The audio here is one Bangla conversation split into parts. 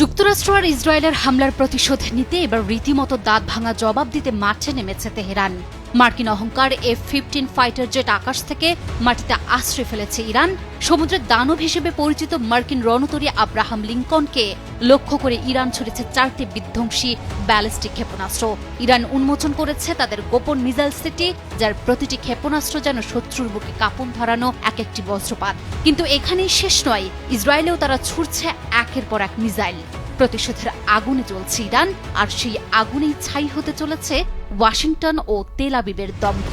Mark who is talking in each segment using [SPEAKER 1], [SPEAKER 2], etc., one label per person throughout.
[SPEAKER 1] যুক্তরাষ্ট্র আর ইসরায়েলের হামলার প্রতিশোধ নিতে এবার রীতিমতো দাঁত ভাঙা জবাব দিতে মাঠে নেমেছে তেহরান। মার্কিন অহংকার F-15 ফাইটার জেট আকাশ থেকে মাটিতে আশ্রয় ফেলেছে ইরান। সমুদ্রের দানব হিসেবে পরিচিত মার্কিন রণতরী আব্রাহাম লিঙ্কনকে লক্ষ্য করে ইরান ছড়েছে 4টি বিধ্বংসী ব্যালিস্টিক ক্ষেপণাস্ত্র। ইরান উন্মোচন করেছে তাদের গোপন মিসাইল সিটি, যার প্রতিটি ক্ষেপণাস্ত্র যেন শত্রুর বুকে কাঁপন ধরানো এক একটি বজ্রপাত। কিন্তু এখানেই শেষ নয়, ইসরায়েলেও তারা ছুড়ছে একের পর এক মিসাইল। প্রতিশোধের আগুনে জ্বলছে ইরান, আর সেই আগুনেই ছাই হতে চলেছে ওয়াশিংটন ও তেল আবিবের দম্ভ।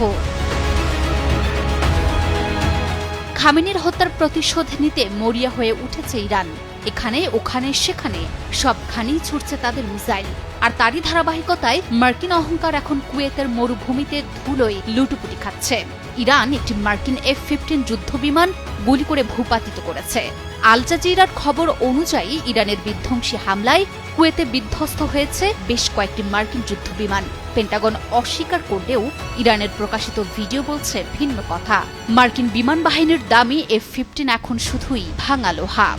[SPEAKER 1] খামেনির হত্যার প্রতিশোধ নিতে মরিয়া হয়ে উঠেছে ইরান। এখানে ওখানে সেখানে সবখানেই ছুটছে তাদের মিসাইল। আর তারই ধারাবাহিকতায় মার্কিন অহংকার এখন কুয়েতের মরুভূমিতে ধুলোয় লুটুপুটি খাচ্ছে। ইরান একটি মার্কিন F-15 যুদ্ধবিমান গুলি করে ভূপাতিত করেছে। আল জাজিরার খবর অনুযায়ী ইরানের বিধ্বংসী হামলায় কুয়েতে বিধ্বস্ত হয়েছে বেশ কয়েকটি মার্কিন যুদ্ধবিমান। পেন্টাগন অস্বীকার করলেও ইরানের প্রকাশিত ভিডিও বলছে ভিন্ন কথা। মার্কিন বিমান বাহিনীর দামি F-15 এখন শুধুই ভাঙা লোহা।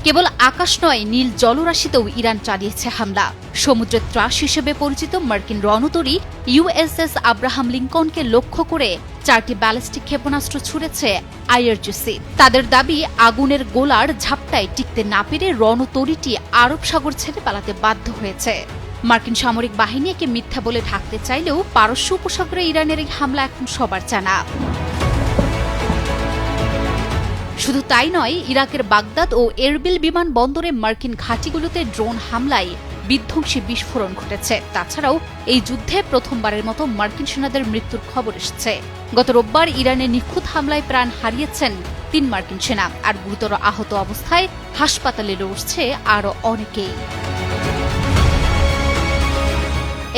[SPEAKER 1] কেবল আকাশ নয়, নীল জলরাশিতেও ইরান চালিয়েছে হামলা। সমুদ্রের ত্রাস হিসেবে পরিচিত মার্কিন রণতরী USS আব্রাহাম লিঙ্কনকে লক্ষ্য করে 4টি ব্যালিস্টিক ক্ষেপণাস্ত্র ছুড়েছে IRGC। তাদের দাবি, আগুনের গোলার ঝাপটায় টিকতে না পেরে রণতরীটি আরব সাগর ছেড়ে পালাতে বাধ্য হয়েছে। মার্কিন সামরিক বাহিনী একে মিথ্যা বলে ঢাকতে চাইলেও পারস্য উপসাগরে ইরানের এই হামলা এখন সবার জানা। শুধু তাই নয়, ইরাকের বাগদাদ ও এরবিল বিমানবন্দরে মার্কিন ঘাঁটিগুলোতে ড্রোন হামলায় বিধ্বংসী বিস্ফোরণ ঘটেছে। তাছাড়াও এই যুদ্ধে প্রথমবারের মতো মার্কিন সেনাদের মৃত্যুর খবর এসেছে। গত রোববার ইরানের নিখুঁত হামলায় প্রাণ হারিয়েছেন 3 মার্কিন সেনা, আর গুরুতর আহত অবস্থায় হাসপাতালে রয়েছে আরও অনেকেই।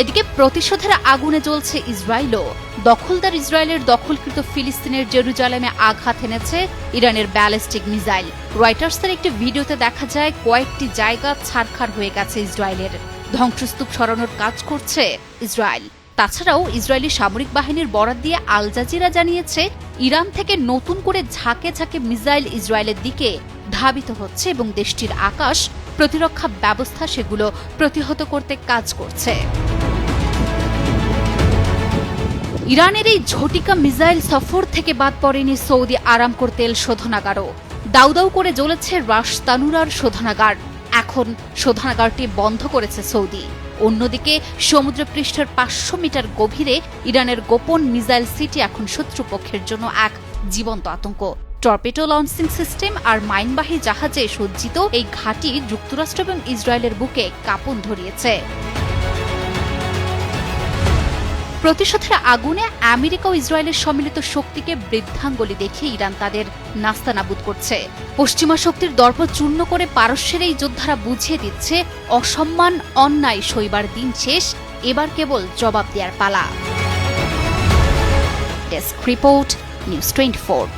[SPEAKER 1] এদিকে প্রতিশোধের আগুনে জ্বলছে ইসরায়েলও। দখলদার ইসরায়েলের দখলকৃত ফিলিস্তিনের জেরুজালেমে আঘাত এনেছে ইরানের ব্যালিস্টিক মিসাইল। রয়টার্সের একটি ভিডিওতে দেখা যায় কয়েকটি জায়গা ছারখার হয়ে গেছে ইসরায়েলের। ধ্বংসস্তূপ সরানোর কাজ করছে ইসরায়েল। তাছাড়াও ইসরায়েলি সামরিক বাহিনীর বরাত দিয়ে আল জাজিরা জানিয়েছে, ইরান থেকে নতুন করে ঝাঁকে ঝাঁকে মিসাইল ইসরায়েলের দিকে ধাবিত হচ্ছে এবং দেশটির আকাশ প্রতিরক্ষা ব্যবস্থা সেগুলো প্রতিহত করতে কাজ করছে। ইরানের এই ঝটিকা মিসাইল সফর থেকে বাদ পড়েনি সৌদি আরামকোর তেল শোধনাগারও। দাউ দাউ করে জ্বলেছে রাশ তানুরার শোধনাগার। এখন শোধনাগারটি বন্ধ করেছে সৌদি। অন্যদিকে সমুদ্রপৃষ্ঠের 500 মিটার গভীরে ইরানের গোপন মিসাইল সিটি এখন শত্রুপক্ষের জন্য এক জীবন্ত আতঙ্ক। টর্পেডো লঞ্চিং সিস্টেম আর মাইনবাহী জাহাজে সজ্জিত এই ঘাঁটি যুক্তরাষ্ট্র এবং ইসরায়েলের বুকে কাঁপন ধরিয়েছে। প্রতিশোধের আগুনে আমেরিকা ও ইসরায়েলের সম্মিলিত শক্তিকে বৃদ্ধাঙ্গুলি দেখিয়ে ইরান তাদের নাস্তানাবুদ করছে। পশ্চিমা শক্তির দর্প চূর্ণ করে পারস্যের এই যোদ্ধারা বুঝিয়ে দিচ্ছে, অসম্মান অন্যায় সইবার দিন শেষ, এবার কেবল জবাব দেওয়ার পালা। Desk report, news 24।